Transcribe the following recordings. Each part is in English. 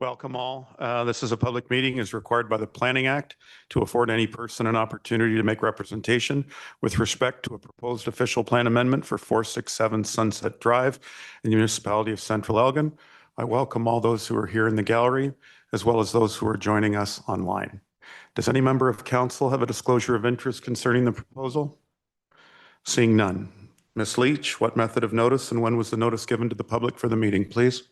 Welcome all. This is a public meeting as required by the Planning Act to afford any person an opportunity to make representation with respect to a proposed official plan amendment for 467 Sunset Drive in the municipality of Central Elgin. I welcome all those who are here in the gallery, as well as those who are joining us online. Does any member of council have a disclosure of interest concerning the proposal? Seeing none. Ms. Leach, what method of notice and when was the notice given to the public for the meeting, please?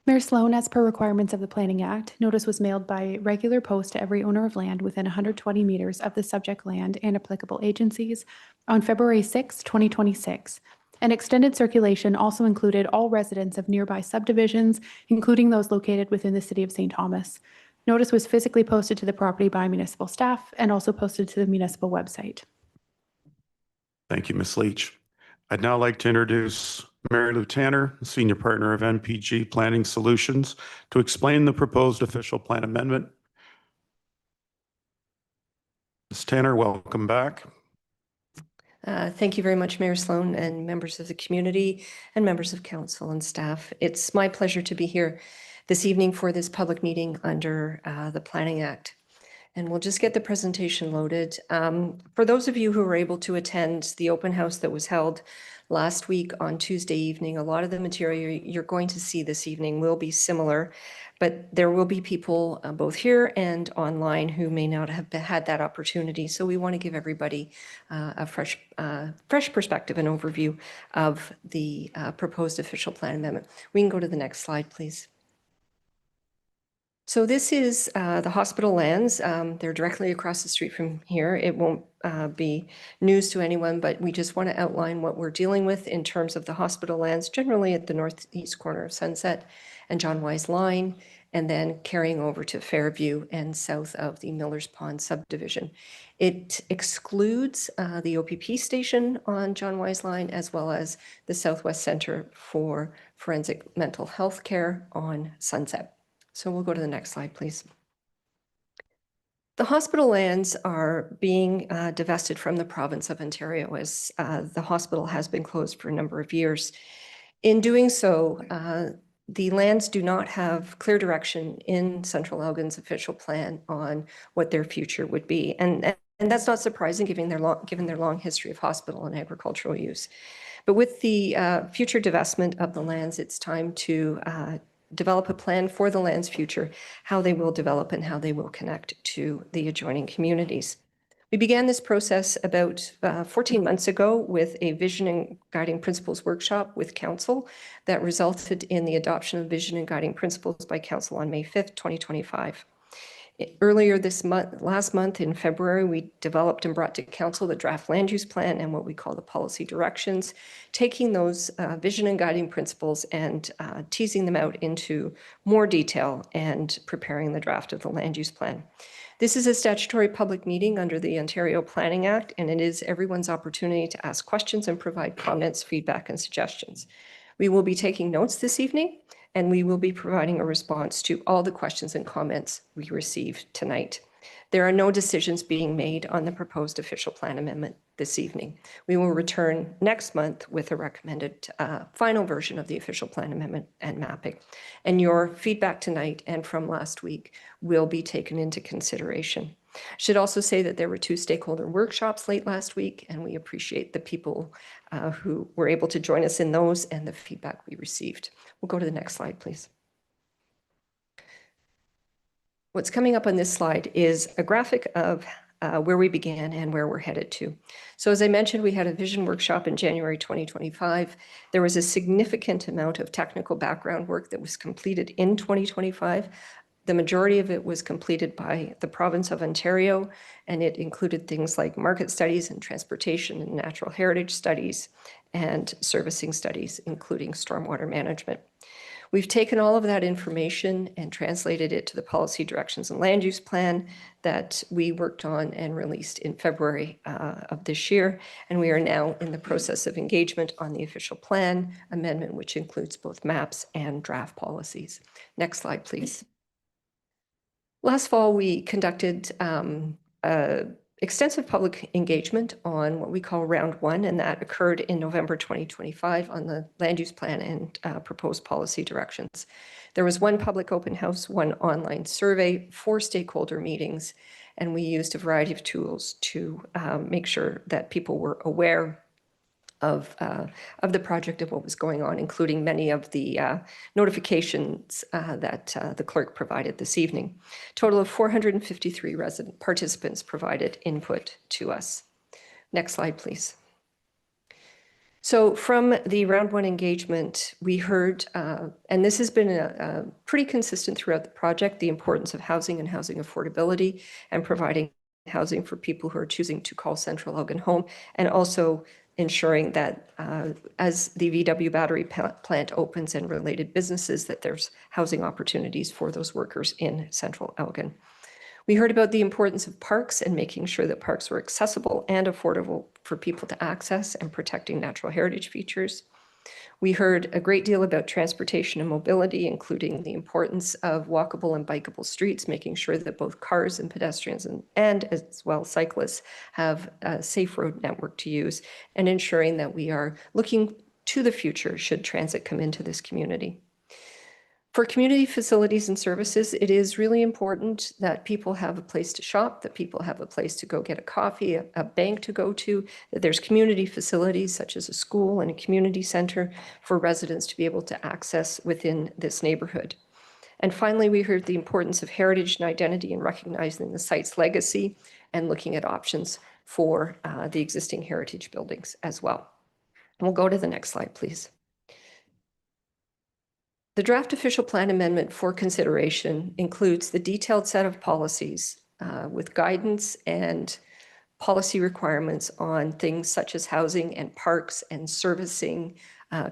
Mayor Sloan, as per requirements of the Planning Act, notice was mailed by regular post to every owner of land within 120 meters of the subject land and applicable agencies on February 6, 2026. An extended circulation also included all residents of nearby subdivisions, including those located within the city of St. Thomas. Notice was physically posted to the property by municipal staff and also posted to the municipal website. Thank you, Ms. Leach. I'd now like to introduce Mary Lou Tanner, Senior Partner of NPG Planning Solutions, to explain the proposed official plan amendment. Ms. Tanner, welcome back. Thank you very much, Mayor Sloan and members of the community and members of council and staff. It's my pleasure to be here this evening for this public meeting under the Planning Act. And we'll just get the presentation loaded. For those of you who were able to attend the open house that was held last week on Tuesday evening, a lot of the material you're going to see this evening will be similar, but there will be people both here and online who may not have had that opportunity. So we want to give everybody a fresh perspective and overview of the proposed official plan amendment. We can go to the next slide, please. So this is the hospital lands. They're directly across the street from here. It won't be news to anyone, but we just want to outline what we're dealing with in terms of the hospital lands, generally at the northeast corner of Sunset and John Wise Line, and then carrying over to Fairview and south of the Miller's Pond subdivision. It excludes the OPP station on John Wise Line, as well as the Southwest Center for Forensic Mental Health Care on Sunset. So we'll go to the next slide, please. The hospital lands are being divested from the province of Ontario as the hospital has been closed for a number of years. In doing so, the lands do not have clear direction in Central Elgin's official plan on what their future would be. And that's not surprising given their long history of hospital and agricultural use. But with the future divestment of the lands, it's time to develop a plan for the land's future, how they will develop and how they will connect to the adjoining communities. We began this process about 14 months ago with a vision and guiding principles workshop with council that resulted in the adoption of vision and guiding principles by council on May 5th, 2025. Earlier this month, last month in February, we developed and brought to council the draft land use plan and what we call the policy directions, taking those vision and guiding principles and teasing them out into more detail and preparing the draft of the land use plan. This is a statutory public meeting under the Ontario Planning Act, and it is everyone's opportunity to ask questions and provide comments, feedback, and suggestions. We will be taking notes this evening, and we will be providing a response to all the questions and comments we received tonight. There are no decisions being made on the proposed official plan amendment this evening. We will return next month with a recommended final version of the official plan amendment and mapping. And your feedback tonight and from last week will be taken into consideration. I should also say that there were 2 stakeholder workshops late last week, and we appreciate the people who were able to join us in those and the feedback we received. We'll go to the next slide, please. What's coming up on this slide is a graphic of where we began and where we're headed to. So as I mentioned, we had a vision workshop in January 2025. There was a significant amount of technical background work that was completed in 2025. The majority of it was completed by the province of Ontario, and it included things like market studies and transportation and natural heritage studies and servicing studies, including stormwater management. We've taken all of that information and translated it to the policy directions and land use plan that we worked on and released in February of this year. And we are now in the process of engagement on the official plan amendment, which includes both maps and draft policies. Next slide, please. Last fall, we conducted extensive public engagement on what we call round one, and that occurred in November 2025 on the land use plan and proposed policy directions. There was one public open house, one online survey, 4 stakeholder meetings, and we used a variety of tools to make sure that people were aware of the project, of what was going on, including many of the notifications that the clerk provided this evening. Total of 453 resident participants provided input to us. Next slide, please. So from the round one engagement, we heard, and this has been pretty consistent throughout the project, the importance of housing and housing affordability and providing housing for people who are choosing to call Central Elgin home, and also ensuring that as the VW battery plant opens and related businesses, that there's housing opportunities for those workers in Central Elgin. We heard about the importance of parks and making sure that parks were accessible and affordable for people to access, and protecting natural heritage features. We heard a great deal about transportation and mobility, including the importance of walkable and bikeable streets, making sure that both cars and pedestrians and as well cyclists have a safe road network to use, and ensuring that we are looking to the future should transit come into this community. For community facilities and services, it is really important that people have a place to shop, that people have a place to go get a coffee, a bank to go to, that there's community facilities such as a school and a community center for residents to be able to access within this neighborhood. And finally, we heard the importance of heritage and identity and recognizing the site's legacy and looking at options for the existing heritage buildings as well. And we'll go to the next slide, please. The draft official plan amendment for consideration includes the detailed set of policies with guidance and policy requirements on things such as housing and parks and servicing,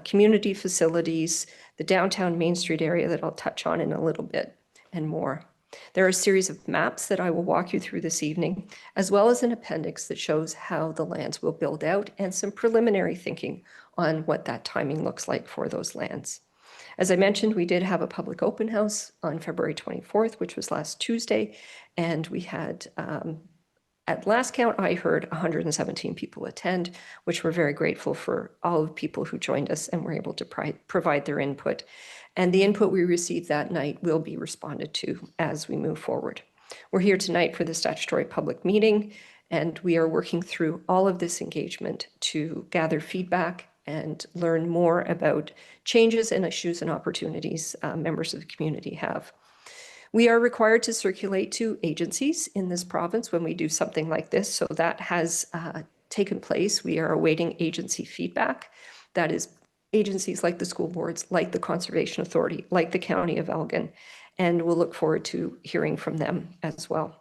community facilities, the downtown Main Street area that I'll touch on in a little bit, and more. There are a series of maps that I will walk you through this evening, as well as an appendix that shows how the lands will build out and some preliminary thinking on what that timing looks like for those lands. As I mentioned, we did have a public open house on February 24th, which was last Tuesday, and we had, at last count, I heard 117 people attend, which we're very grateful for all of the people who joined us and were able to provide their input. And the input we received that night will be responded to as we move forward. We're here tonight for the statutory public meeting, and we are working through all of this engagement to gather feedback and learn more about changes and issues and opportunities members of the community have. We are required to circulate to agencies in this province when we do something like this, so that has taken place. We are awaiting agency feedback. That is agencies like the school boards, like the Conservation Authority, like the County of Elgin, and we'll look forward to hearing from them as well.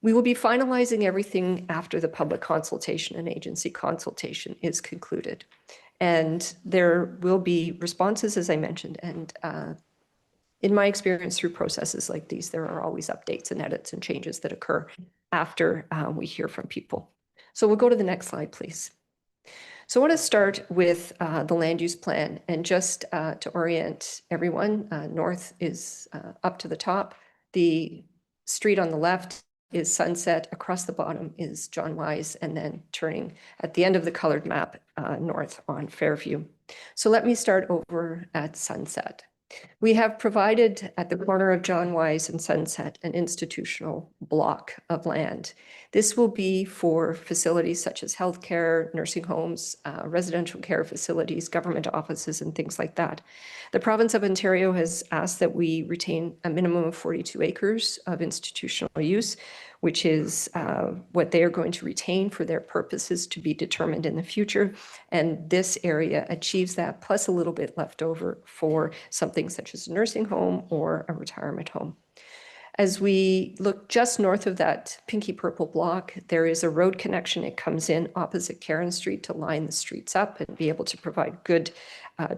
We will be finalizing everything after the public consultation and agency consultation is concluded. And there will be responses, as I mentioned, and in my experience through processes like these, there are always updates and edits and changes that occur after we hear from people. So we'll go to the next slide, please. So I want to start with the land use plan, and just to orient everyone, north is up to the top. The street on the left is Sunset, across the bottom is John Wise, and then turning at the end of the colored map north on Fairview. So let me start over at Sunset. We have provided at the corner of John Wise and Sunset an institutional block of land. This will be for facilities such as healthcare, nursing homes, residential care facilities, government offices, and things like that. The province of Ontario has asked that we retain a minimum of 42 acres of institutional use, which is what they are going to retain for their purposes to be determined in the future. And this area achieves that, plus a little bit left over for something such as a nursing home or a retirement home. As we look just north of that pinky purple block, there is a road connection. It comes in opposite Karen Street to line the streets up and be able to provide good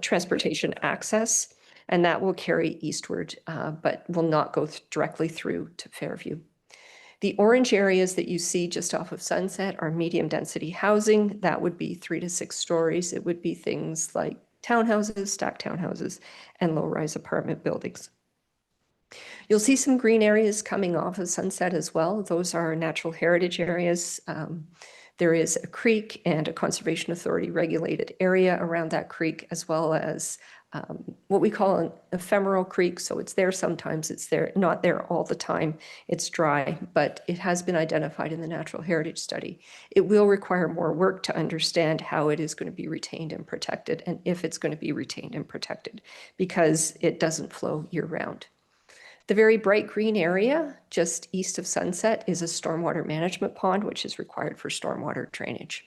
transportation access. And that will carry eastward, but will not go directly through to Fairview. The orange areas that you see just off of Sunset are medium density housing. That would be 3 to 6 stories. It would be things like townhouses, stacked townhouses, and low-rise apartment buildings. You'll see some green areas coming off of Sunset as well. Those are natural heritage areas. There is a creek and a Conservation Authority regulated area around that creek, as well as what we call an ephemeral creek. So it's there sometimes, it's there, not there all the time. It's dry, but it has been identified in the Natural Heritage Study. It will require more work to understand how it is going to be retained and protected, and if it's going to be retained and protected, because it doesn't flow year round. The very bright green area just east of Sunset is a stormwater management pond, which is required for stormwater drainage.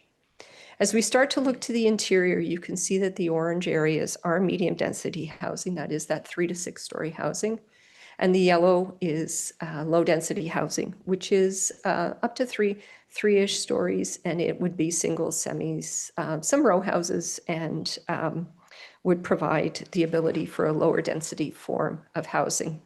As we start to look to the interior, you can see that the orange areas are medium density housing, that is that 3 to 6 story housing. And the yellow is low density housing, which is up to three-ish stories, and it would be singles, semis, some row houses, and would provide the ability for a lower density form of housing.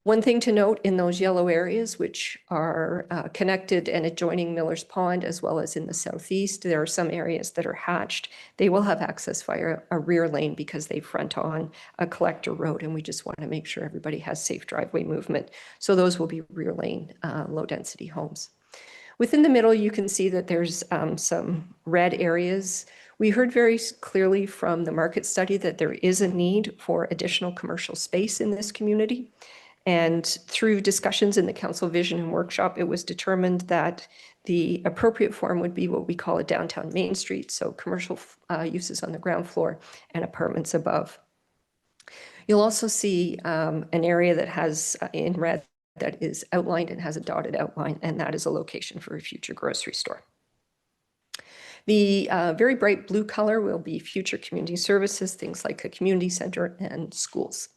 One thing to note in those yellow areas, which are connected and adjoining Miller's Pond, as well as in the southeast, there are some areas that are hatched. They will have access via a rear lane because they front on a collector road, and we just want to make sure everybody has safe driveway movement. So those will be rear lane, low density homes. Within the middle, you can see that there's some red areas. We heard very clearly from the market study that there is a need for additional commercial space in this community. And through discussions in the council vision and workshop, it was determined that the appropriate form would be what we call a downtown Main Street, so commercial uses on the ground floor and apartments above. You'll also see an area that has in red that is outlined and has a dotted outline, and that is a location for a future grocery store. The very bright blue color will be future community services, things like a community center and schools.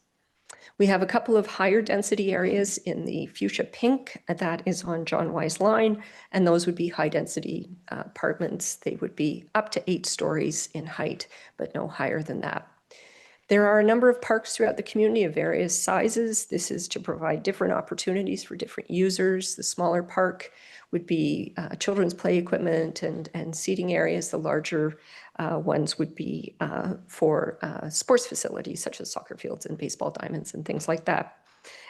We have a couple of higher density areas in the fuchsia pink that is on John Wise Line, and those would be high density apartments. They would be up to 8 stories in height, but no higher than that. There are a number of parks throughout the community of various sizes. This is to provide different opportunities for different users. The smaller park would be children's play equipment and seating areas. The larger ones would be for sports facilities such as soccer fields and baseball diamonds and things like that.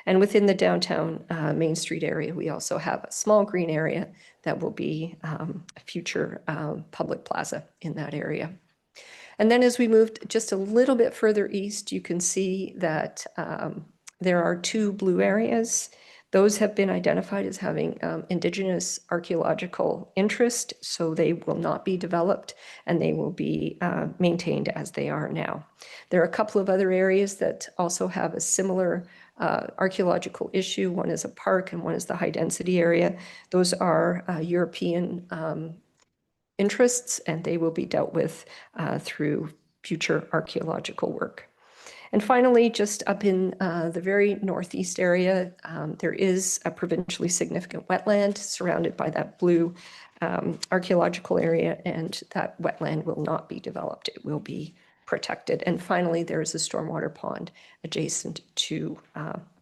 And within the downtown Main Street area, we also have a small green area that will be a future public plaza in that area. And then as we moved just a little bit further east, you can see that there are 2 blue areas. Those have been identified as having Indigenous archaeological interest, so they will not be developed and they will be maintained as they are now. There are a couple of other areas that also have a similar archaeological issue. One is a park and one is the high density area. Those are European interests, and they will be dealt with through future archaeological work. And finally, just up in the very northeast area, there is a provincially significant wetland surrounded by that blue archaeological area, and that wetland will not be developed. It will be protected. And finally, there is a stormwater pond adjacent to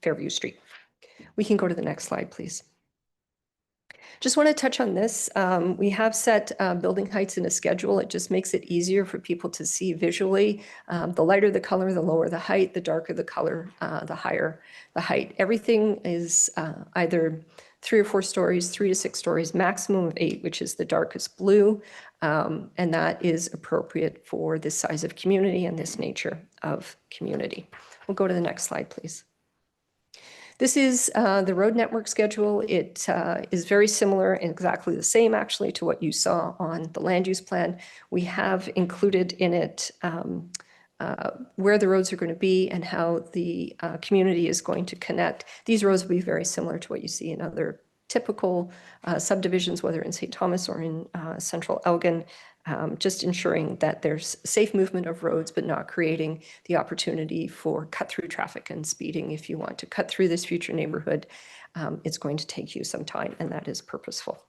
Fairview Street. We can go to the next slide, please. Just want to touch on this. We have set building heights in a schedule. It just makes it easier for people to see visually. The lighter the color, the lower the height, the darker the color, the higher the height. Everything is either 3 or 4 stories, 3 to 6 stories, maximum of 8, which is the darkest blue. And that is appropriate for this size of community and this nature of community. We'll go to the next slide, please. This is the road network schedule. It is very similar and exactly the same, actually, to what you saw on the land use plan. We have included in it where the roads are going to be and how the community is going to connect. These roads will be very similar to what you see in other typical subdivisions, whether in St. Thomas or in Central Elgin, just ensuring that there's safe movement of roads, but not creating the opportunity for cut-through traffic and speeding. If you want to cut through this future neighborhood, it's going to take you some time, and that is purposeful.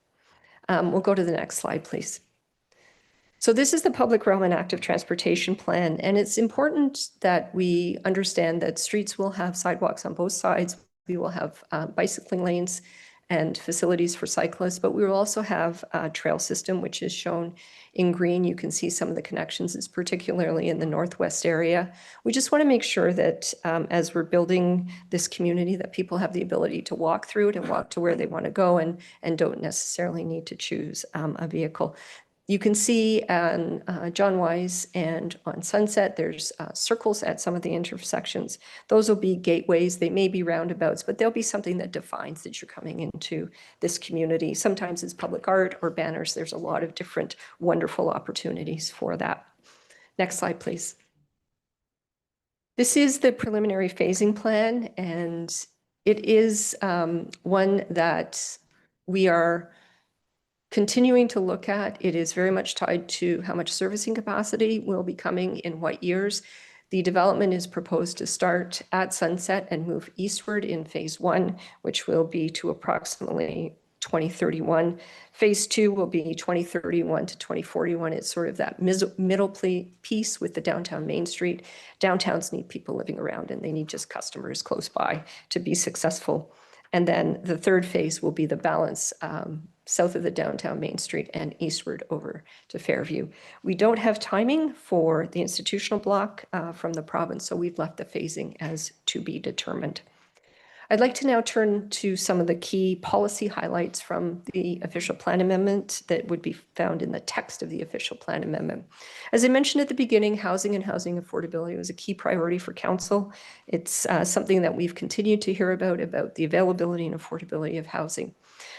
We'll go to the next slide, please. So this is the Public Realm and Active Transportation Plan, and it's important that we understand that streets will have sidewalks on both sides. We will have bicycling lanes and facilities for cyclists, but we will also have a trail system, which is shown in green. You can see some of the connections, it's particularly in the northwest area. We just want to make sure that as we're building this community, that people have the ability to walk through it and walk to where they want to go and don't necessarily need to choose a vehicle. You can see on John Wise and on Sunset, there's circles at some of the intersections. Those will be gateways. They may be roundabouts, but they'll be something that defines that you're coming into this community. Sometimes it's public art or banners. There's a lot of different wonderful opportunities for that. Next slide, please. This is the preliminary phasing plan, and it is one that we are continuing to look at. It is very much tied to how much servicing capacity will be coming in what years. The development is proposed to start at Sunset and move eastward in phase 1, which will be to approximately 2031. Phase 2 will be 2031 to 2041. It's sort of that middle piece with the downtown Main Street. Downtowns need people living around, and they need just customers close by to be successful. And then the third phase will be the balance south of the downtown Main Street and eastward over to Fairview. We don't have timing for the institutional block from the province, so we've left the phasing as to be determined. I'd like to now turn to some of the key policy highlights from the official plan amendment that would be found in the text of the official plan amendment. As I mentioned at the beginning, housing and housing affordability was a key priority for council. It's something that we've continued to hear about the availability and affordability of housing.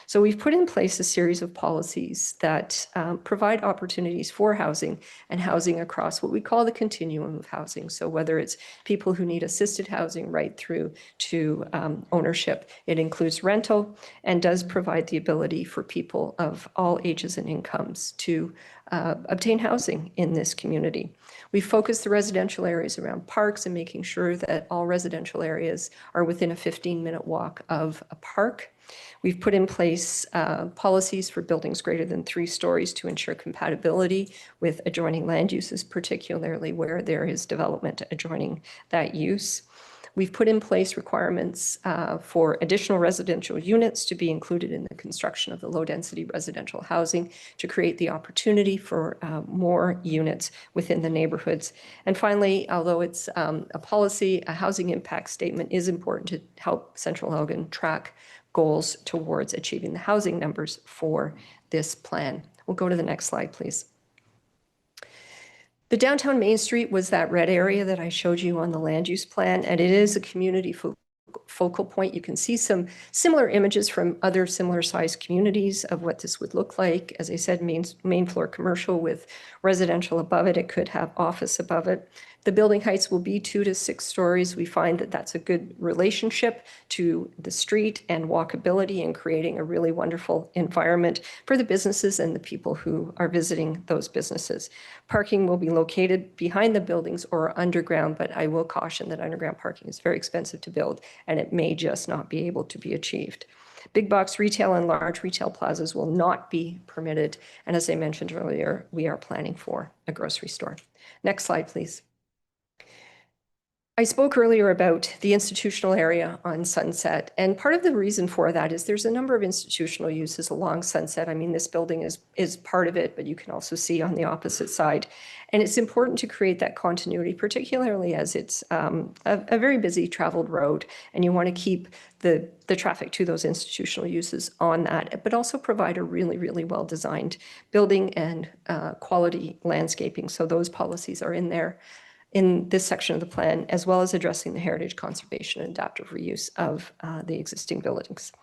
So we've put in place a series of policies that provide opportunities for housing and housing across what we call the continuum of housing. So whether it's people who need assisted housing right through to ownership, it includes rental and does provide the ability for people of all ages and incomes to obtain housing in this community. We focus the residential areas around parks and making sure that all residential areas are within a 15-minute walk of a park. We've put in place policies for buildings greater than 3 stories to ensure compatibility with adjoining land uses, particularly where there is development adjoining that use. We've put in place requirements for additional residential units to be included in the construction of the low-density residential housing to create the opportunity for more units within the neighborhoods. And finally, although it's a policy, a housing impact statement is important to help Central Elgin track goals towards achieving the housing numbers for this plan. We'll go to the next slide, please. The downtown Main Street was that red area that I showed you on the land use plan, and it is a community focal point. You can see some similar images from other similar sized communities of what this would look like. As I said, main floor commercial with residential above it. It could have office above it. The building heights will be 2 to 6 stories. We find that that's a good relationship to the street and walkability and creating a really wonderful environment for the businesses and the people who are visiting those businesses. Parking will be located behind the buildings or underground, but I will caution that underground parking is very expensive to build and it may just not be able to be achieved. Big box retail and large retail plazas will not be permitted. And as I mentioned earlier, we are planning for a grocery store. Next slide, please. I spoke earlier about the institutional area on Sunset, and part of the reason for that is there's a number of institutional uses along Sunset. I mean, this building is part of it, but you can also see on the opposite side. And it's important to create that continuity, particularly as it's a very busy traveled road, and you want to keep the traffic to those institutional uses on that, but also provide a really, really well-designed building and quality landscaping. So those policies are in there in this section of the plan, as well as addressing the heritage conservation and adaptive reuse of the existing buildings.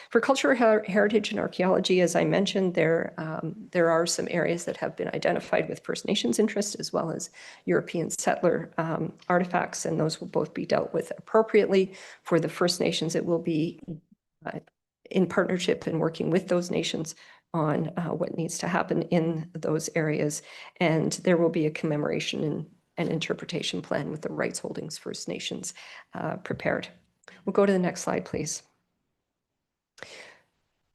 For cultural heritage and archaeology, as I mentioned, there are some areas that have been identified with First Nations interest, as well as European settler artifacts, and those will both be dealt with appropriately. For the First Nations, it will be in partnership and working with those nations on what needs to happen in those areas, and there will be a commemoration and an interpretation plan with the rights holdings First Nations prepared. We'll go to the next slide, please.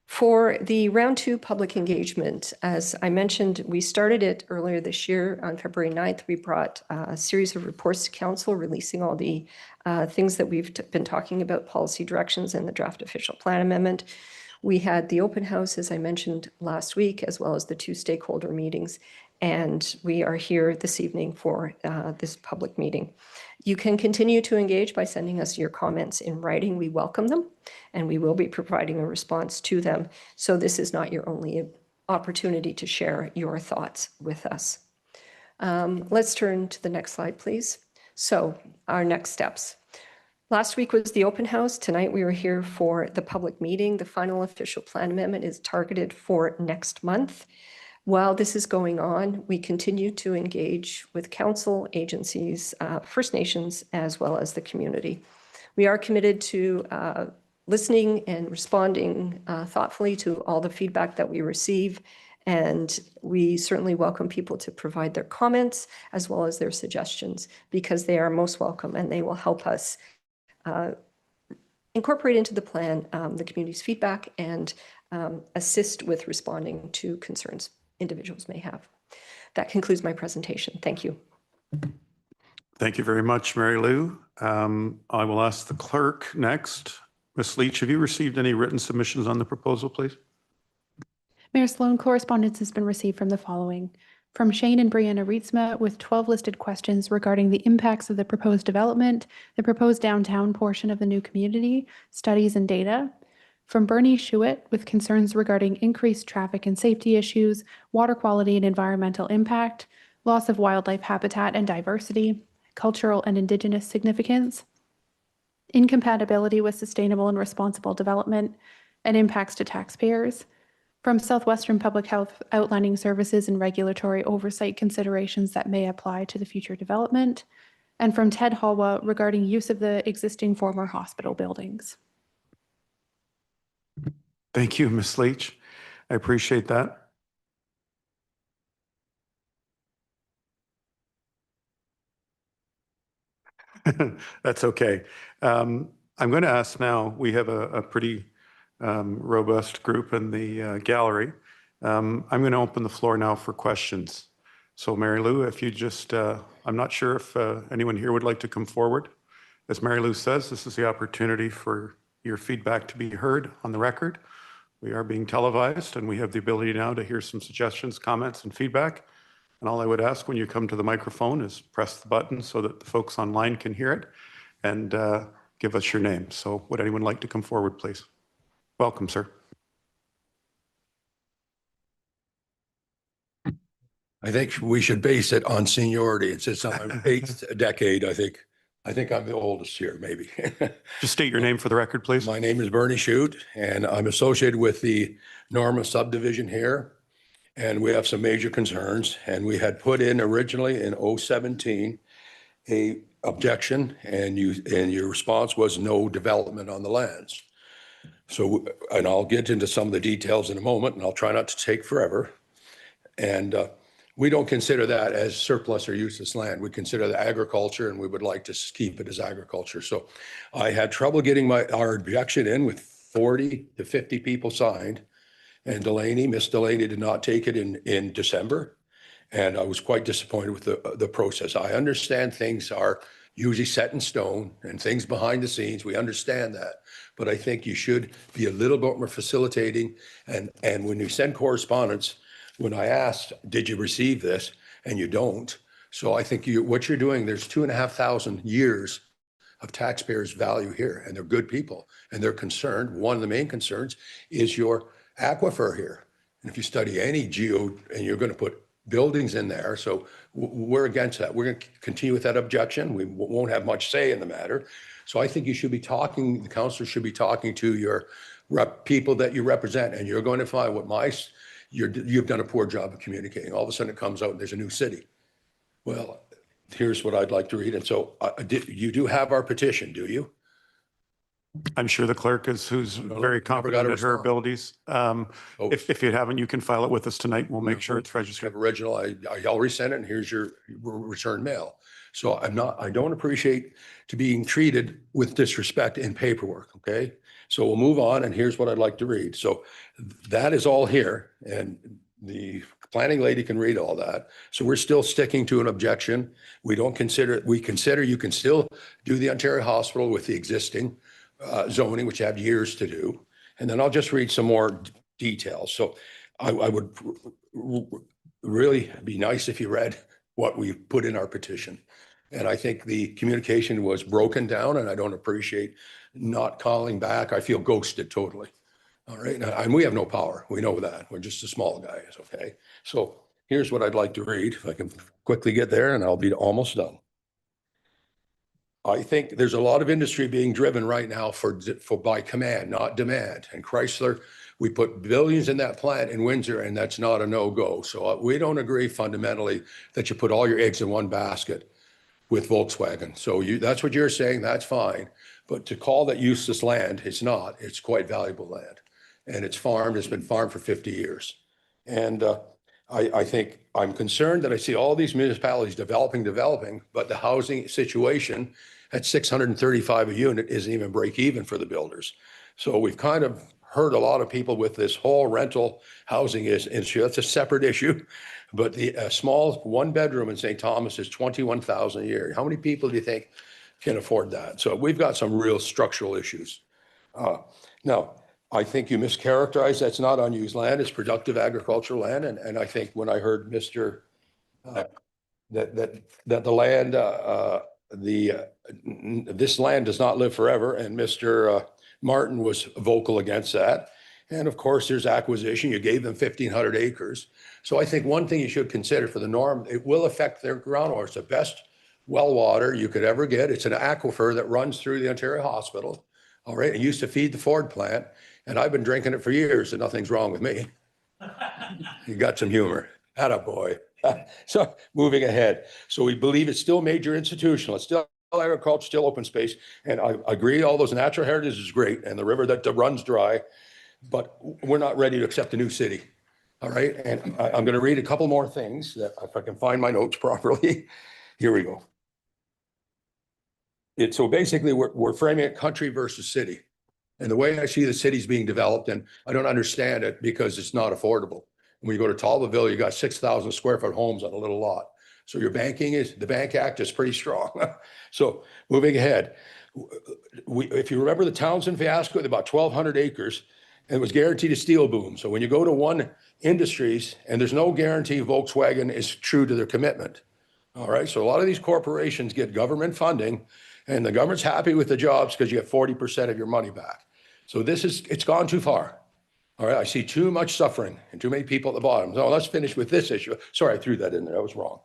For the round 2 public engagement, as I mentioned, we started it earlier this year. On February 9th, we brought a series of reports to council, releasing all the things that we've been talking about, policy directions and the draft official plan amendment. We had the open house, as I mentioned last week, as well as the 2 stakeholder meetings. And we are here this evening for this public meeting. You can continue to engage by sending us your comments in writing. We welcome them, and we will be providing a response to them. So this is not your only opportunity to share your thoughts with us. Let's turn to the next slide, please. So our next steps. Last week was the open house. Tonight we are here for the public meeting. The final official plan amendment is targeted for next month. While this is going on, we continue to engage with council, agencies, First Nations, as well as the community. We are committed to listening and responding thoughtfully to all the feedback that we receive. And we certainly welcome people to provide their comments as well as their suggestions, because they are most welcome and they will help us incorporate into the plan the community's feedback and assist with responding to concerns individuals may have. That concludes my presentation. Thank you. Thank you very much, Mary Lou. I will ask the clerk next. Ms. Leach, have you received any written submissions on the proposal, please? Mayor Sloan, correspondence has been received from the following. From Shane and Brianna Rietzma with 12 listed questions regarding the impacts of the proposed development, the proposed downtown portion of the new community, studies and data. From Bernie Schuett with concerns regarding increased traffic and safety issues, water quality and environmental impact, loss of wildlife habitat and diversity, cultural and Indigenous significance, incompatibility with sustainable and responsible development, and impacts to taxpayers. From Southwestern Public Health outlining services and regulatory oversight considerations that may apply to the future development. And from Ted Halwa regarding use of the existing former hospital buildings. Thank you, Ms. Leach. I appreciate that. That's okay. I'm going to ask now, we have a pretty robust group in the gallery. I'm going to open the floor now for questions. So Mary Lou, if you just, I'm not sure if anyone here would like to come forward. As Mary Lou says, this is the opportunity for your feedback to be heard on the record. We are being televised and we have the ability now to hear some suggestions, comments, and feedback. And all I would ask when you come to the microphone is press the button so that the folks online can hear it and give us your name. So would anyone like to come forward, please? Welcome, sir. I think we should base it on seniority. It's on my 8th decade, I think. I think I'm the oldest here, maybe. Just state your name for the record, please. My name is Bernie Schuett, and I'm associated with the Norma subdivision here. And we have some major concerns. And we had put in originally in 017 a objection, and your response was no development on the lands. So, and I'll get into some of the details in a moment, and I'll try not to take forever. And we don't consider that as surplus or useless land. We consider that agriculture, and we would like to keep it as agriculture. So I had trouble getting our objection in with 40 to 50 people signed. And Miss Delaney did not take it in December. And I was quite disappointed with the process. I understand things are usually set in stone and things behind the scenes. We understand that. But I think you should be a little bit more facilitating. And when you send correspondence, when I asked, did you receive this? And you don't. So I think what you're doing, there's 2,500 years of taxpayers' value here, and they're good people, and they're concerned. One of the main concerns is your aquifer here. And if you study any and you're going to put buildings in there, so we're against that. We're going to continue with that objection. We won't have much say in the matter. So I think you should be talking, the councillor should be talking to your people that you represent, and you're going to find you've done a poor job of communicating. All of a sudden it comes out and there's a new city. Well, here's what I'd like to read. And so you do have our petition, do you? I'm sure the clerk who's very competent at her abilities. If you haven't, you can file it with us tonight. We'll make sure it's registered. Original, I'll resend it, and here's your return mail. So I don't appreciate being treated with disrespect in paperwork, okay? So we'll move on, and here's what I'd like to read. So that is all here, and the planning lady can read all that. So we're still sticking to an objection. We consider you can still do the Ontario Hospital with the existing zoning, which you have years to do. And then I'll just read some more details. So I would really be nice if you read what we put in our petition. And I think the communication was broken down, and I don't appreciate not calling back. I feel ghosted totally. All right. And we have no power. We know that. We're just a small guys. Okay. So here's what I'd like to read. If I can quickly get there, and I'll be almost done. I think there's a lot of industry being driven right now for by command, not demand. And Chrysler, we put billions in that plant in Windsor, and that's not a no-go. So we don't agree fundamentally that you put all your eggs in one basket with Volkswagen. So that's what you're saying, that's fine. But to call that useless land, it's not. It's quite valuable land. And it's farmed, it's been farmed for 50 years. And I think I'm concerned that I see all these municipalities developing, but the housing situation at 635 a unit isn't even break even for the builders. So we've kind of hurt a lot of people with this whole rental housing issue. That's a separate issue. But the small one bedroom in St. Thomas is 21,000 a year. How many people do you think can afford that? So we've got some real structural issues. Now, I think you mischaracterized that's not unused land, it's productive agricultural land. And I think when I heard Mr. That the land, this land does not live forever, and Mr. Martin was vocal against that. And of course, there's acquisition. You gave them 1,500 acres. So I think one thing you should consider for the norm, it will affect their groundwater. It's the best well water you could ever get. It's an aquifer that runs through the Ontario Hospital. All right, it used to feed the Ford plant, and I've been drinking it for years, and nothing's wrong with me. You got some humor. Attaboy. So moving ahead. So we believe it's still major institutional. It's still agriculture, still open space. And I agree, all those natural heritage is great, and the river that runs dry, but we're not ready to accept a new city. All right, and I'm going to read a couple more things that if I can find my notes properly. Here we go. So basically we're framing it country versus city. And the way I see the city's being developed, and I don't understand it because it's not affordable. When you go to Talbotville, you got 6,000 square foot homes on a little lot. So the Bank Act is pretty strong. So moving ahead, if you remember the Townsend fiasco, about 1,200 acres, and it was guaranteed a steel boom. So when you go to one industries, and there's no guarantee Volkswagen is true to their commitment. All right, so a lot of these corporations get government funding, and the government's happy with the jobs because you get 40% of your money back. So it's gone too far. All right, I see too much suffering and too many people at the bottom. So let's finish with this issue. Sorry, I threw that in there, I was wrong.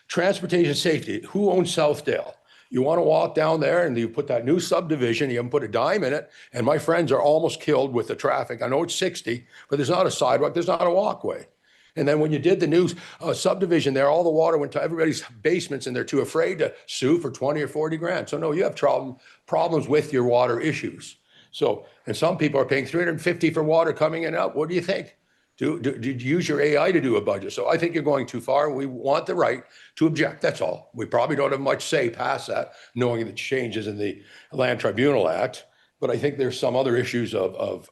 Transportation safety, who owns Southdale? You want to walk down there and you put that new subdivision, you haven't put a dime in it, and my friends are almost killed with the traffic. I know it's 60, but there's not a sidewalk, there's not a walkway. And then when you did the new subdivision there, all the water went to everybody's basements, and they're too afraid to sue for 20 or 40 grand. So no, you have problems with your water issues. So, and some people are paying $350 for water coming in and out. What do you think? Do you use your AI to do a budget? So I think you're going too far. We want the right to object. That's all. We probably don't have much say past that, knowing the changes in the Land Tribunal Act. But I think there's some other issues of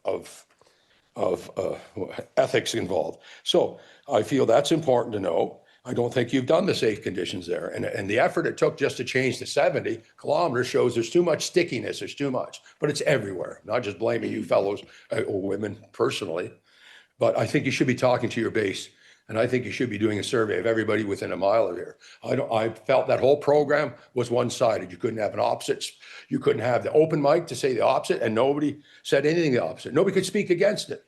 ethics involved. So I feel that's important to know. I don't think you've done the safe conditions there. And the effort it took just to change to 70 kilometers shows there's too much stickiness, there's too much, but it's everywhere. Not just blaming you fellows or women personally, but I think you should be talking to your base. And I think you should be doing a survey of everybody within a mile of here. I felt that whole program was one-sided. You couldn't have an opposite. You couldn't have the open mic to say the opposite, and nobody said anything the opposite. Nobody could speak against it.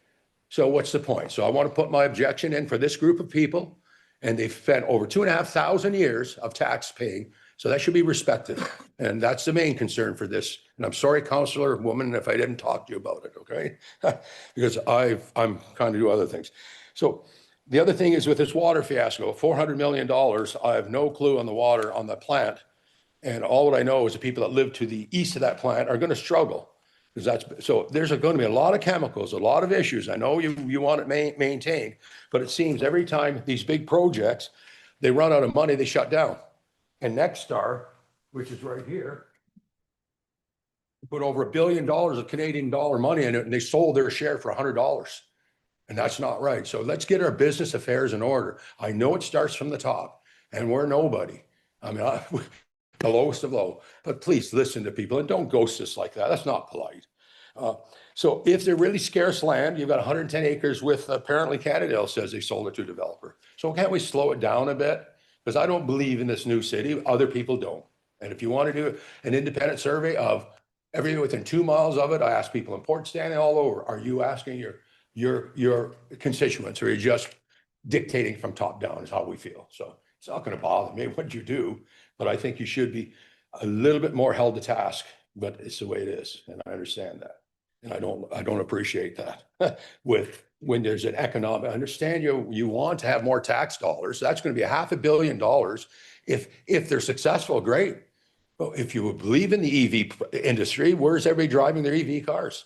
So what's the point? So I want to put my objection in for this group of people, and they've spent over 2,500 years of tax paying. So that should be respected. And that's the main concern for this. And I'm sorry, Councillor Woman, if I didn't talk to you about it, okay? Because I'm trying to do other things. So the other thing is with this water fiasco, $400 million, I have no clue on the water on the plant. And all what I know is the people that live to the east of that plant are going to struggle. So there's going to be a lot of chemicals, a lot of issues. I know you want it maintained, but it seems every time these big projects, they run out of money, they shut down. And Nexstar, which is right here, put over $1 billion of Canadian dollar money in it, and they sold their share for $100. And that's not right. So let's get our business affairs in order. I know it starts from the top, and we're nobody. I mean, the lowest of low. But please listen to people and don't ghost us like that. That's not polite. So if they're really scarce land, you've got 110 acres with apparently Cannondale says they sold it to a developer. So can't we slow it down a bit? Because I don't believe in this new city. Other people don't. And if you want to do an independent survey of everything within 2 miles of it, I ask people in Port Stanley all over, are you asking your constituents, or are you just dictating from top down is how we feel? So it's not going to bother me what you do, but I think you should be a little bit more held to task, but it's the way it is. And I understand that. And I don't appreciate that when there's an economic, I understand you want to have more tax dollars. That's going to be $500 million. If they're successful, great. But if you believe in the EV industry, where's everybody driving their EV cars?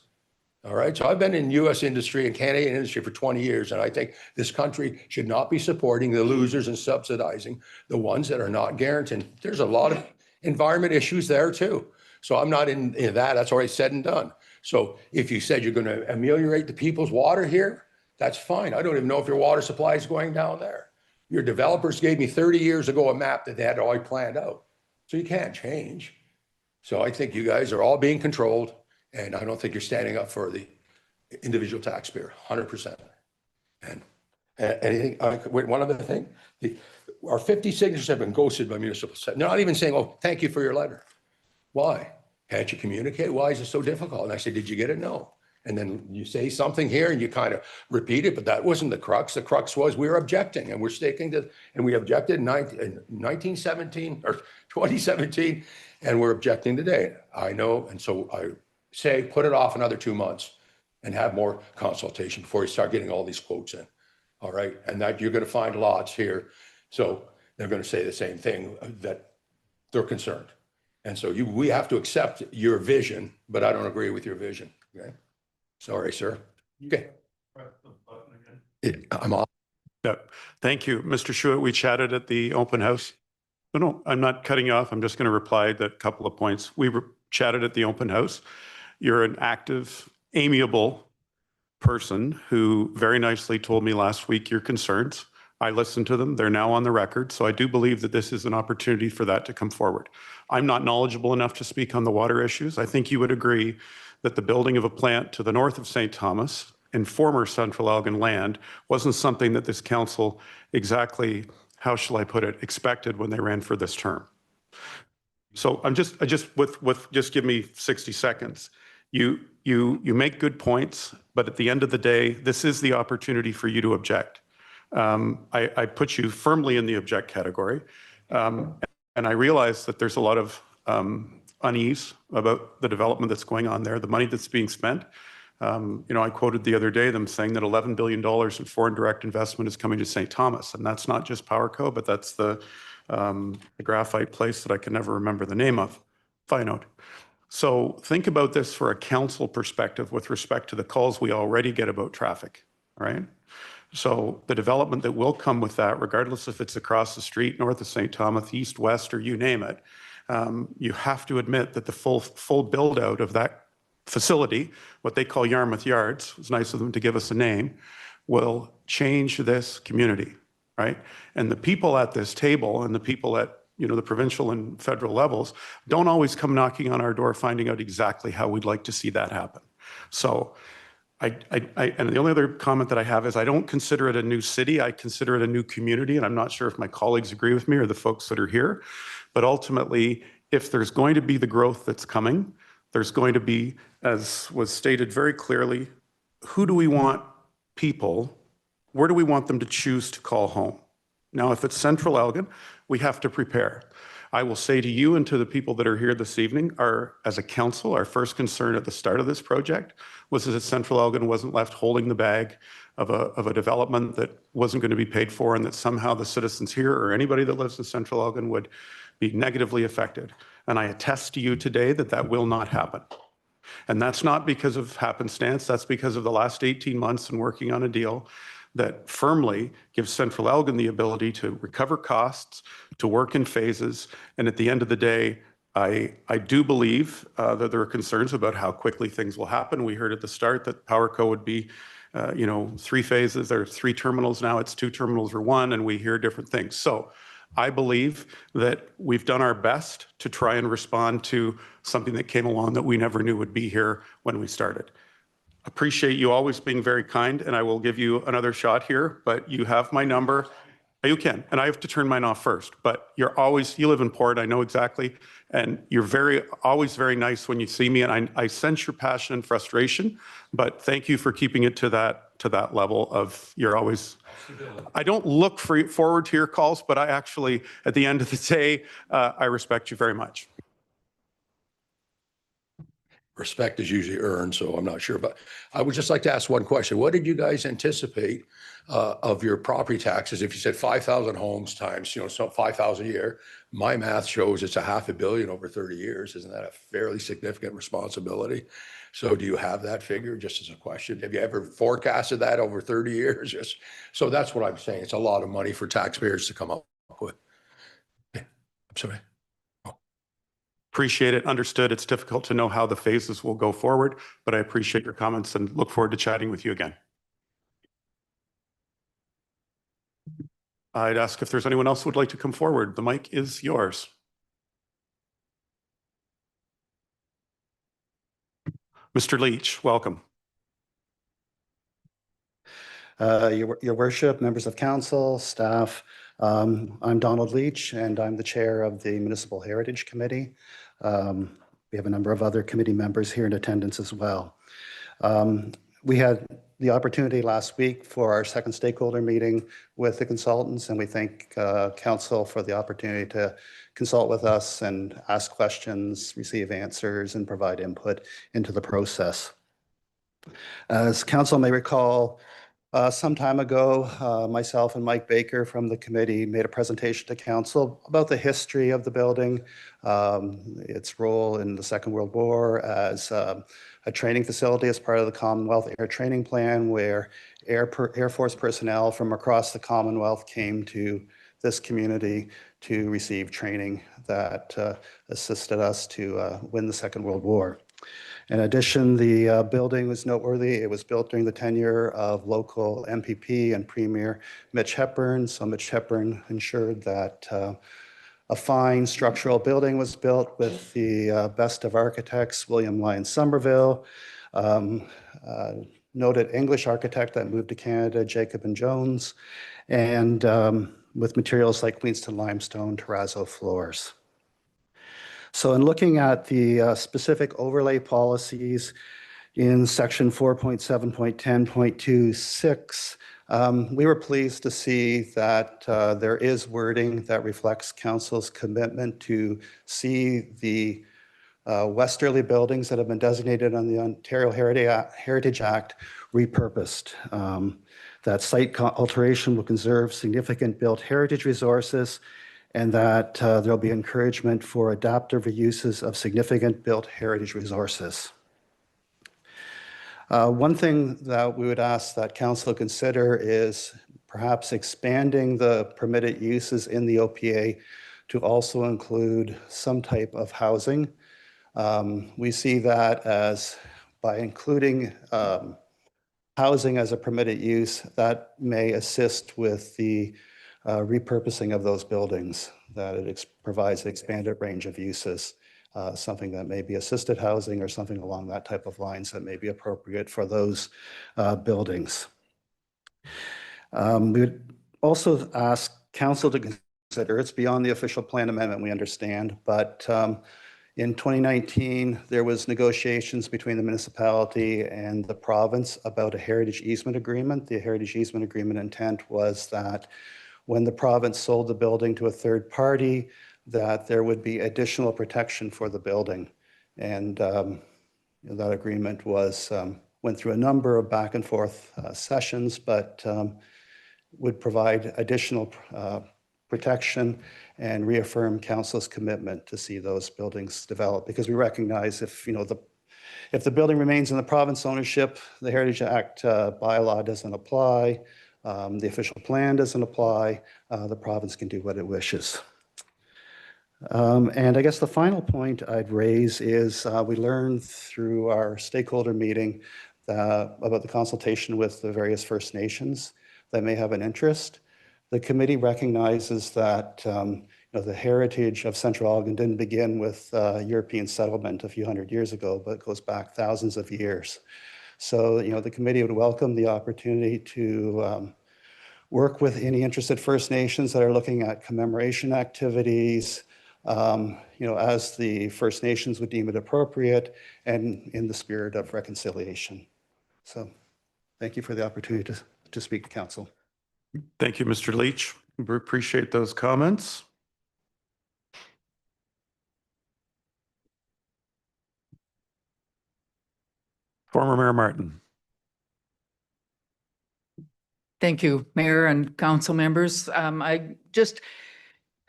All right. So I've been in US industry and Canadian industry for 20 years. And I think this country should not be supporting the losers and subsidizing the ones that are not guaranteed. There's a lot of environment issues there too. So I'm not in that. That's already said and done. So if you said you're going to ameliorate the people's water here, that's fine. I don't even know if your water supply is going down there. Your developers gave me 30 years ago a map that they had already planned out. So you can't change. So I think you guys are all being controlled, and I don't think you're standing up for the individual taxpayer, 100%. And anything, one other thing, our 50 signatures have been ghosted by municipal. They're not even saying, oh, thank you for your letter. Why? Can't you communicate? Why is it so difficult? And I said, did you get it? No. And then you say something here and you kind of repeat it, but that wasn't the crux. The crux was we were objecting, and we're sticking to, and we objected in 1917 or 2017, and we're objecting today. I know. And so I say, put it off another 2 months and have more consultation before you start getting all these quotes in. All right. And that you're going to find lots here. So they're going to say the same thing, that they're concerned. And so we have to accept your vision, but I don't agree with your vision. Okay. Sorry, sir. Okay. I'm off. Yeah. Thank you, Mr. Schuett. We chatted at the open house. No, I'm not cutting you off. I'm just going to reply to a couple of points. We chatted at the open house. You're an active, amiable person who very nicely told me last week your concerns. I listened to them. They're now on the record. So I do believe that this is an opportunity for that to come forward. I'm not knowledgeable enough to speak on the water issues. I think you would agree that the building of a plant to the north of St. Thomas in former Central Elgin land wasn't something that this council exactly, how shall I put it, expected when they ran for this term. So just give me 60 seconds. You make good points, but at the end of the day, this is the opportunity for you to object. I put you firmly in the object category. And I realize that there's a lot of unease about the development that's going on there, the money that's being spent. I quoted the other day them saying that $11 billion in foreign direct investment is coming to St. Thomas. And that's not just PowerCo, but that's the graphite place that I can never remember the name of. Finite. So think about this for a council perspective with respect to the calls we already get about traffic, right? So the development that will come with that, regardless if it's across the street, north of St. Thomas, east, west, or you name it, you have to admit that the full build out of that facility, what they call Yarmouth Yards, it's nice of them to give us a name, will change this community, right? And the people at this table and the people at the provincial and federal levels don't always come knocking on our door finding out exactly how we'd like to see that happen. So and the only other comment that I have is I don't consider it a new city. I consider it a new community. And I'm not sure if my colleagues agree with me or the folks that are here. But ultimately, if there's going to be the growth that's coming, there's going to be, as was stated very clearly, who do we want people, where do we want them to choose to call home? Now, if it's Central Elgin, we have to prepare. I will say to you and to the people that are here this evening, as a council, our first concern at the start of this project was that Central Elgin wasn't left holding the bag of a development that wasn't going to be paid for, and that somehow the citizens here or anybody that lives in Central Elgin would be negatively affected. And I attest to you today that that will not happen. And that's not because of happenstance. That's because of the last 18 months and working on a deal that firmly gives Central Elgin the ability to recover costs, to work in phases. And at the end of the day, I do believe that there are concerns about how quickly things will happen. We heard at the start that PowerCo would be, 3 phases. There are 3 terminals now. It's 2 terminals or 1, and we hear different things. So I believe that we've done our best to try and respond to something that came along that we never knew would be here when we started. Appreciate you always being very kind, and I will give you another shot here, but you have my number. You can, and I have to turn mine off first, but you live in Port, I know exactly, and you're always very nice when you see me, and I sense your passion and frustration, but thank you for keeping it to that level of, you're always, I don't look forward to your calls, but I actually, at the end of the day, I respect you very much. Respect is usually earned, so I'm not sure, but I would just like to ask one question. What did you guys anticipate of your property taxes? If you said 5,000 homes times, so 5,000 a year, my math shows it's $500 million over 30 years. Isn't that a fairly significant responsibility? So do you have that figure, just as a question? Have you ever forecasted that over 30 years? So that's what I'm saying. It's a lot of money for taxpayers to come up with. I'm sorry. Appreciate it, understood. It's difficult to know how the phases will go forward, but I appreciate your comments and look forward to chatting with you again. I'd ask if there's anyone else who would like to come forward. The mic is yours. Mr. Leach, welcome. Your Worship, members of council, staff, I'm Donald Leach, and I'm the chair of the Municipal Heritage Committee. We have a number of other committee members here in attendance as well. We had the opportunity last week for our second stakeholder meeting with the consultants, and we thank council for the opportunity to consult with us and ask questions, receive answers, and provide input into the process. As council may recall, some time ago, myself and Mike Baker from the committee made a presentation to council about the history of the building, its role in the Second World War as a training facility as part of the Commonwealth Air Training Plan, where Air Force personnel from across the Commonwealth came to this community to receive training that assisted us to win the Second World War. In addition, the building was noteworthy. It was built during the tenure of local MPP and Premier Mitch Hepburn. So Mitch Hepburn ensured that a fine structural building was built with the best of architects, William Lyon Somerville, noted English architect that moved to Canada, Jacob and Jones, and with materials like Queenston limestone, terrazzo floors. So in looking at the specific overlay policies in section 4.7.10.26, we were pleased to see that there is wording that reflects council's commitment to see the westerly buildings that have been designated on the Ontario Heritage Act repurposed. That site alteration will conserve significant built heritage resources, and that there'll be encouragement for adaptive reuses of significant built heritage resources. One thing that we would ask that council consider is perhaps expanding the permitted uses in the OPA to also include some type of housing. We see that as by including housing as a permitted use, that may assist with the repurposing of those buildings, that it provides an expanded range of uses, something that may be assisted housing or something along that type of lines that may be appropriate for those buildings. We would also ask council to consider, it's beyond the official plan amendment, we understand, but in 2019, there was negotiations between the municipality and the province about a heritage easement agreement. The heritage easement agreement intent was that when the province sold the building to a third party, that there would be additional protection for the building. And that agreement was went through a number of back and forth sessions, but would provide additional protection and reaffirm council's commitment to see those buildings develop, because we recognize if the building remains in the province ownership, the Heritage Act bylaw doesn't apply, the official plan doesn't apply, the province can do what it wishes. And I guess the final point I'd raise is we learned through our stakeholder meeting about the consultation with the various First Nations that may have an interest. The committee recognizes that the heritage of Central Ogden didn't begin with European settlement a few hundred years ago, but goes back thousands of years. So, the committee would welcome the opportunity to work with any interested First Nations that are looking at commemoration activities, as the First Nations would deem it appropriate and in the spirit of reconciliation. So thank you for the opportunity to speak to council. Thank you, Mr. Leach. We appreciate those comments. Former Mayor Martin. Thank you, Mayor and council members. I just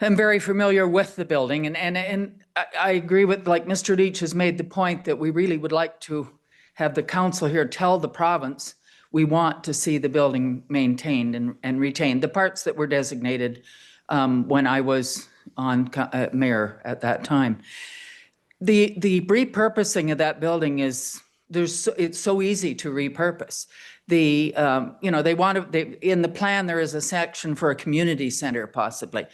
am very familiar with the building, and I agree with, like Mr. Leach has made the point that we really would like to have the council here tell the province we want to see the building maintained and retained. The parts that were designated when I was on mayor at that time. The repurposing of that building is it's so easy to repurpose. They in the plan there is a section for a community center possibly.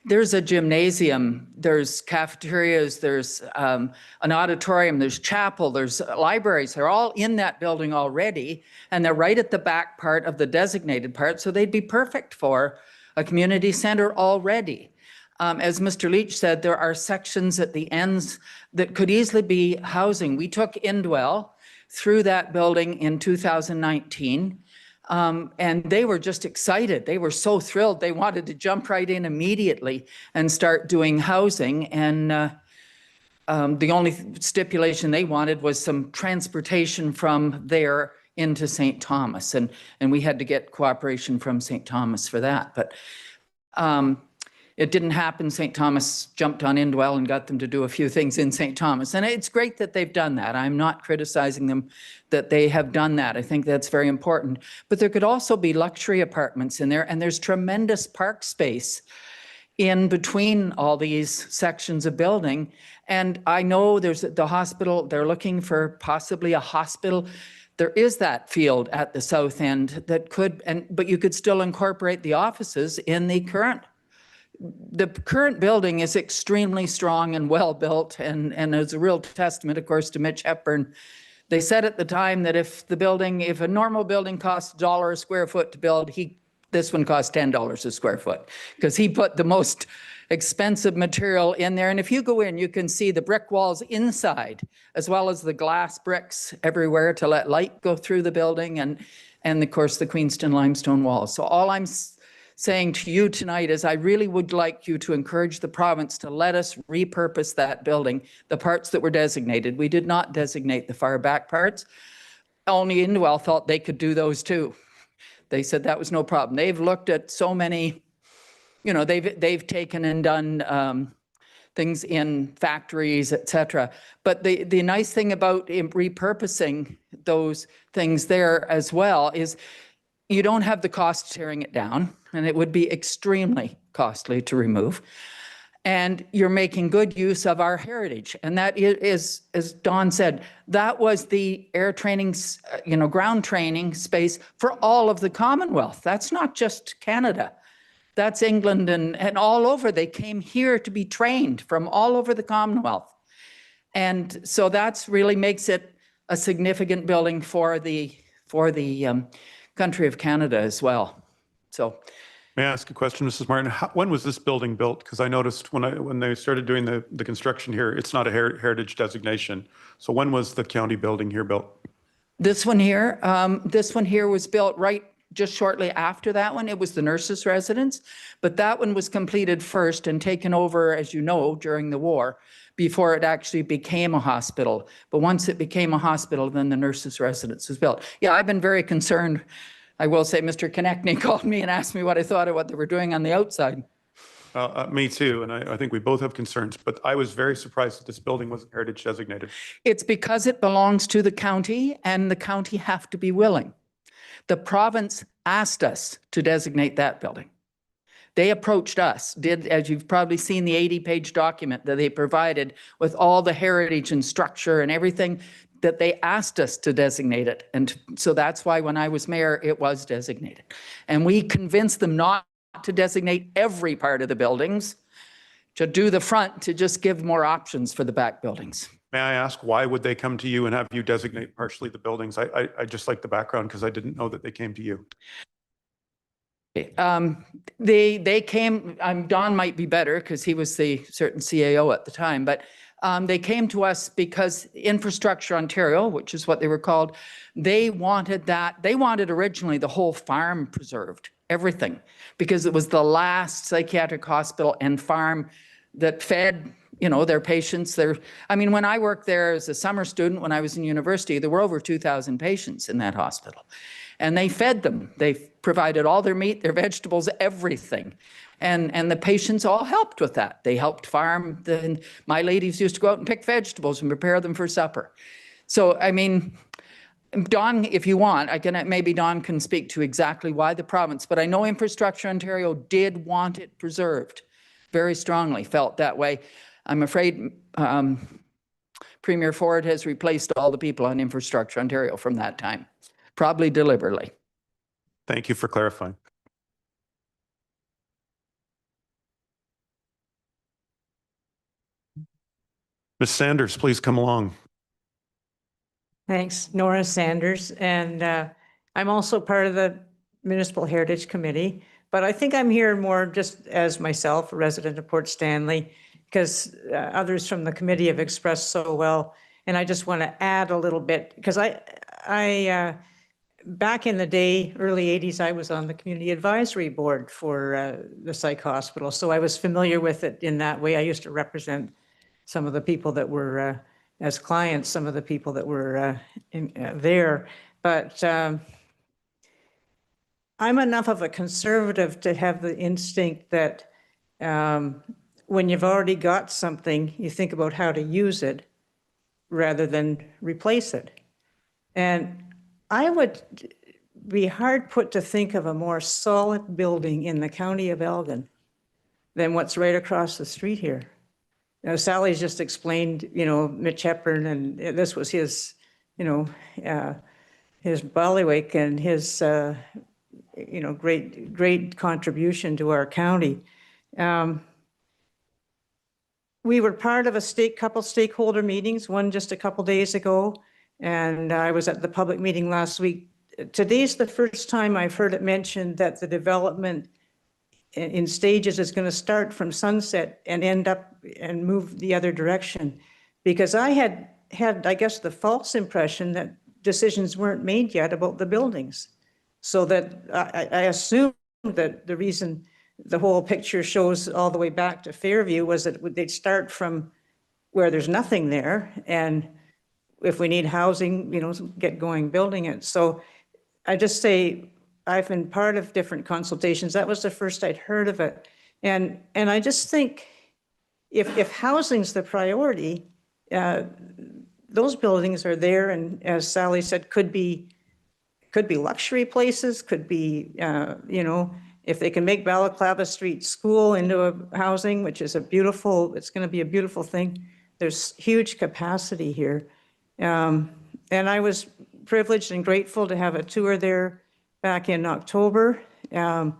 There's a gymnasium, there's cafeterias, there's an auditorium, there's chapel, there's libraries. They're all in that building already, and they're right at the back part of the designated part, so they'd be perfect for a community center already. As Mr. Leach said, there are sections at the ends that could easily be housing. We took Indwell through that building in 2019. And they were just excited. They were so thrilled. They wanted to jump right in immediately and start doing housing. And the only stipulation they wanted was some transportation from there into St. Thomas. And we had to get cooperation from St. Thomas for that. But it didn't happen. St. Thomas jumped on Indwell and got them to do a few things in St. Thomas. And it's great that they've done that. I'm not criticizing them that they have done that. I think that's very important. But there could also be luxury apartments in there, and there's tremendous park space in between all these sections of building. And I know there's the hospital, they're looking for possibly a hospital. There is that field at the south end that could, but you could still incorporate the offices in the current building is extremely strong and well built, and is a real testament, of course, to Mitch Hepburn. They said at the time that if a normal building costs $1 a square foot to build, this one costs $10 a square foot, because he put the most expensive material in there. And if you go in, you can see the brick walls inside, as well as the glass bricks everywhere to let light go through the building, and of course the Queenston limestone walls. So all I'm saying to you tonight is I really would like you to encourage the province to let us repurpose that building, the parts that were designated. We did not designate the far back parts. Only Indwell thought they could do those too. They said that was no problem. They've looked at so many, they've taken and done things in factories, etc. But the nice thing about repurposing those things there as well is you don't have the cost tearing it down, and it would be extremely costly to remove. And you're making good use of our heritage. And that is, as Don said, that was the air training, ground training space for all of the Commonwealth. That's not just Canada. That's England and all over. They came here to be trained from all over the Commonwealth. And so that's really makes it a significant building for the country of Canada as well. So, may I ask a question, Mrs. Martin? When was this building built? Because I noticed when they started doing the construction here, it's not a heritage designation. So when was the county building here built? This one here was built just shortly after that one. It was the nurses' residence, but that one was completed first and taken over, as you know, during the war, before it actually became a hospital. But once it became a hospital, then the nurses' residence was built. Yeah, I've been very concerned. I will say Mr. Konechny called me and asked me what I thought of what they were doing on the outside. Me too, and I think we both have concerns, but I was very surprised that this building wasn't heritage designated. It's because it belongs to the county, and the county have to be willing. The province asked us to designate that building. They approached us, as you've probably seen the 80-page document that they provided with all the heritage and structure and everything, that they asked us to designate it. And so that's why when I was mayor, it was designated. And we convinced them not to designate every part of the buildings, to do the front, to just give more options for the back buildings. May I ask, why would they come to you and have you designate partially the buildings? I just like the background because I didn't know that they came to you. They came, Don might be better because he was the certain CAO at the time, but they came to us because Infrastructure Ontario, which is what they were called, they wanted that. They wanted originally the whole farm preserved, everything, because it was the last psychiatric hospital and farm that fed, you know, their patients. I mean, when I worked there as a summer student, when I was in university, there were over 2,000 patients in that hospital. And they fed them. They provided all their meat, their vegetables, everything. And the patients all helped with that. They helped farm. My ladies used to go out and pick vegetables and prepare them for supper. So, I mean, Don, if you want, maybe Don can speak to exactly why the province, but I know Infrastructure Ontario did want it preserved very strongly, felt that way. I'm afraid Premier Ford has replaced all the people on Infrastructure Ontario from that time, probably deliberately. Thank you for clarifying. Ms. Sanders, please come along. Thanks, Nora Sanders. And I'm also part of the Municipal Heritage Committee, but I think I'm here more just as myself, a resident of Port Stanley, because others from the committee have expressed so well. And I just want to add a little bit, because I back in the day, early 80s, I was on the community advisory board for the psych hospital. So I was familiar with it in that way. I used to represent some of the people that were, as clients, some of the people that were there. But I'm enough of a conservative to have the instinct that when you've already got something, you think about how to use it rather than replace it. And I would be hard put to think of a more solid building in the county of Elgin than what's right across the street here. Now, Sally's just explained, you know, Mitch Hepburn, and this was his, you know, his bailiwick and his, you know, great contribution to our county. We were part of a couple stakeholder meetings, one just a couple days ago, and I was at the public meeting last week. Today's the first time I've heard it mentioned that the development in stages is going to start from Sunset and end up and move the other direction. Because I had, I guess, the false impression that decisions weren't made yet about the buildings. So that I assumed that the reason the whole picture shows all the way back to Fairview was that they'd start from where there's nothing there. And if we need housing, you know, get going building it. So I just say, I've been part of different consultations. That was the first I'd heard of it. And I just think if housing's the priority, those buildings are there. And as Sally said, could be luxury places, could be, you know, if they can make Balaclava Street School into a housing, which is it's going to be a beautiful thing. There's huge capacity here. And I was privileged and grateful to have a tour there back in October. A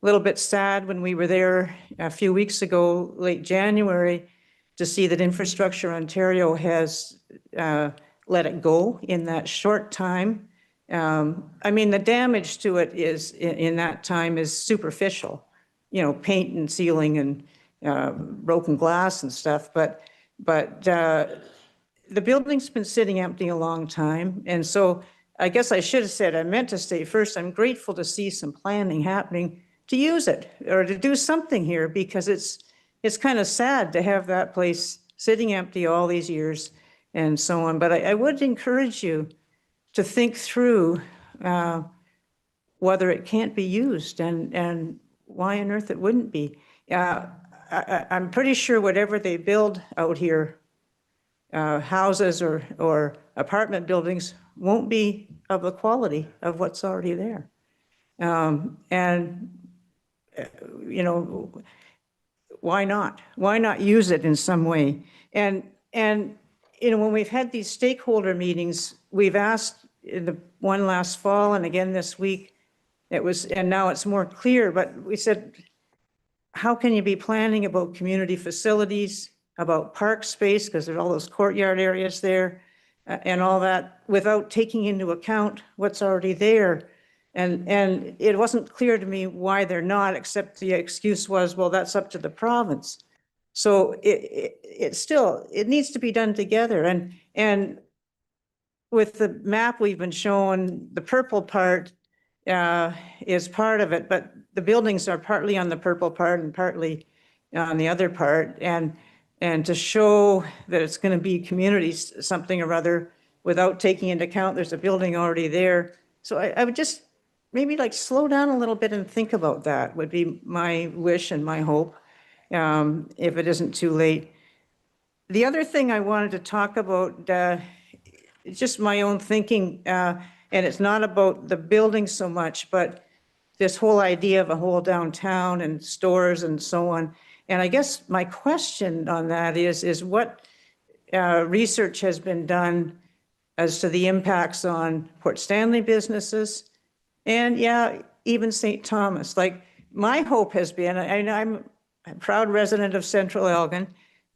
little bit sad when we were there a few weeks ago, late January, to see that Infrastructure Ontario has let it go in that short time. I mean, the damage to it is in that time is superficial, you know, paint and ceiling and broken glass and stuff. But the building's been sitting empty a long time. And so I guess I should have said, I meant to say first, I'm grateful to see some planning happening to use it or to do something here, because it's kind of sad to have that place sitting empty all these years and so on. But I would encourage you to think through whether it can't be used and why on earth it wouldn't be. I'm pretty sure whatever they build out here, houses or apartment buildings, won't be of the quality of what's already there. And, you know, why not? Why not use it in some way? And you know, when we've had these stakeholder meetings, we've asked in the one last fall and again this week, and now it's more clear, but we said, how can you be planning about community facilities, about park space, because there's all those courtyard areas there, and all that, without taking into account what's already there? And it wasn't clear to me why they're not, except the excuse was, well, that's up to the province. So it needs to be done together. And with the map we've been shown, the purple part is part of it, but the buildings are partly on the purple part and partly on the other part. And to show that it's going to be communities, something or other, without taking into account there's a building already there. So I would just maybe like slow down a little bit and think about that would be my wish and my hope, if it isn't too late. The other thing I wanted to talk about, it's just my own thinking, and it's not about the building so much, but this whole idea of a whole downtown and stores and so on. And I guess my question on that is what research has been done as to the impacts on Port Stanley businesses and even St. Thomas. Like my hope has been, I'm a proud resident of Central Elgin,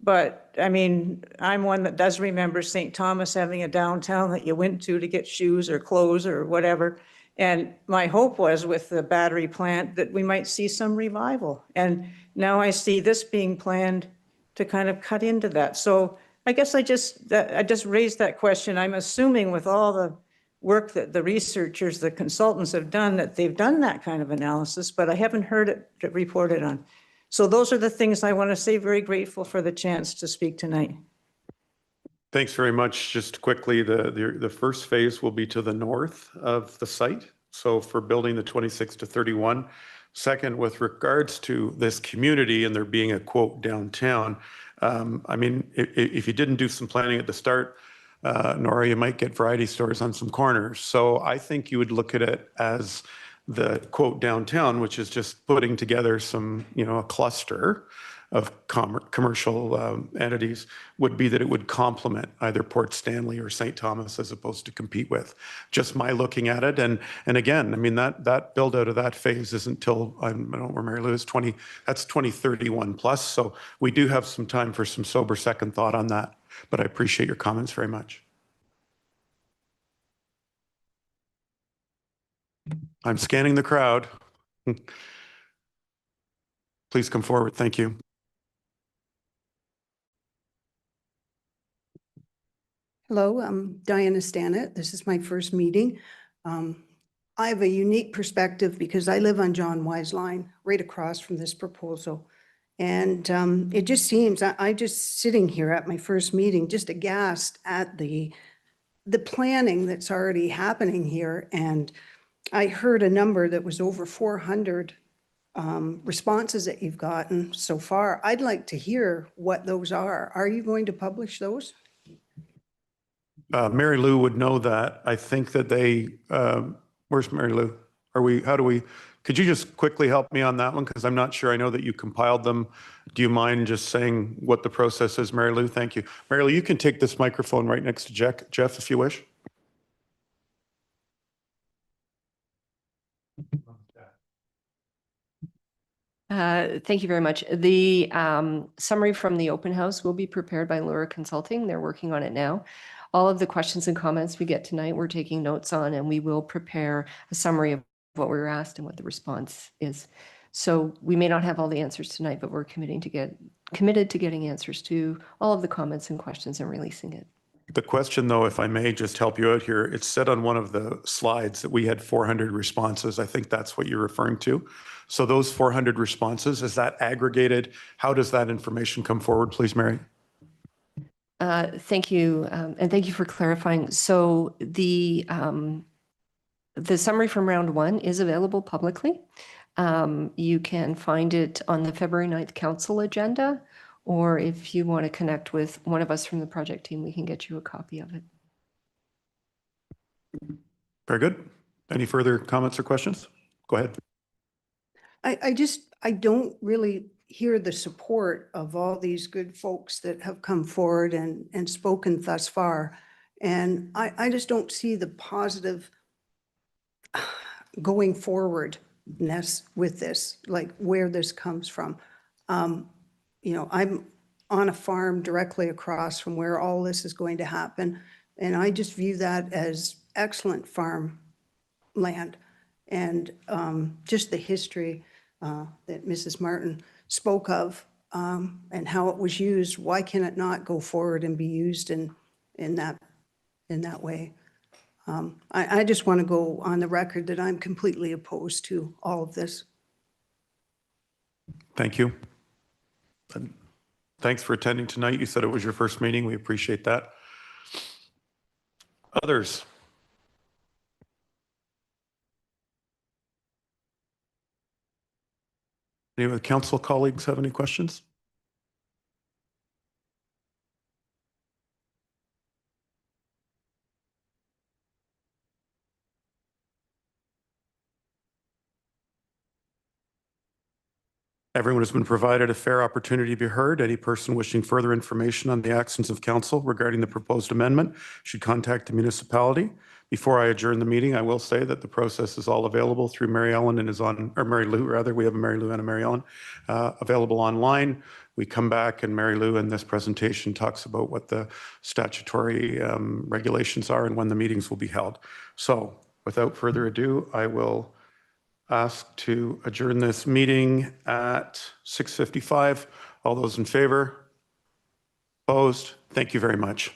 but I mean, I'm one that does remember St. Thomas having a downtown that you went to get shoes or clothes or whatever. And my hope was with the battery plant that we might see some revival. And now I see this being planned to kind of cut into that. So I guess I just raised that question. I'm assuming with all the work that the researchers, the consultants have done, that they've done that kind of analysis, but I haven't heard it reported on. So those are the things I want to say. Very grateful for the chance to speak tonight. Thanks very much. Just quickly, the first phase will be to the north of the site. So for building the 26 to 31. Second, with regards to this community and there being a quote downtown, I mean, if you didn't do some planning at the start, Nora, you might get variety stores on some corners. So I think you would look at it as the quote downtown, which is just putting together some, a cluster of commercial entities, would be that it would complement either Port Stanley or St. Thomas as opposed to compete with. Just my looking at it. And again, I mean, that build out of that phase isn't till, I don't know where Mary Lou is, that's 2031 plus. So we do have some time for some sober second thought on that. But I appreciate your comments very much. I'm scanning the crowd. Please come forward. Thank you. Hello, I'm Diana Stannett. This is my first meeting. I have a unique perspective because I live on John Wise Line, right across from this proposal. And it just seems, I just sitting here at my first meeting, just aghast at the planning that's already happening here. And I heard a number that was over 400 responses that you've gotten so far. I'd like to hear what those are. Are you going to publish those? Mary Lou would know that. I think that they, where's Mary Lou? Could you just quickly help me on that one? Because I'm not sure. I know that you compiled them. Do you mind just saying what the process is, Mary Lou? Thank you. Mary Lou, you can take this microphone right next to Jeff if you wish. Thank you very much. The summary from the open house will be prepared by Laura Consulting. They're working on it now. All of the questions and comments we get tonight, we're taking notes on, and we will prepare a summary of what we were asked and what the response is. So we may not have all the answers tonight, but we're committed to getting answers to all of the comments and questions and releasing it. The question, though, if I may just help you out here, it said on one of the slides that we had 400 responses. I think that's what you're referring to. So those 400 responses, is that aggregated? How does that information come forward, please, Mary? Thank you, and thank you for clarifying. So the summary from round one is available publicly. You can find it on the February 9th council agenda, or if you want to connect with one of us from the project team, we can get you a copy of it. Very good. Any further comments or questions? Go ahead. I don't really hear the support of all these good folks that have come forward and spoken thus far. And I just don't see the positive. going forward with this, like where this comes from. You know, I'm on a farm directly across from where all this is going to happen. And I just view that as excellent farm land. And just the history that Mrs. Martin spoke of and how it was used, why can it not go forward and be used in that way? I just want to go on the record that I'm completely opposed to all of this. Thank you. And thanks for attending tonight. You said it was your first meeting. We appreciate that. Others? Any of the council colleagues have any questions? Everyone has been provided a fair opportunity to be heard. Any person wishing further information on the actions of council regarding the proposed amendment should contact the municipality. Before I adjourn the meeting, I will say that the process is all available through Mary Ellen and is on, or Mary Lou rather, we have a Mary Lou and a Mary Ellen available online. We come back and Mary Lou in this presentation talks about what the statutory regulations are and when the meetings will be held. So without further ado, I will ask to adjourn this meeting at 6:55. All those in favor? Opposed? Thank you very much.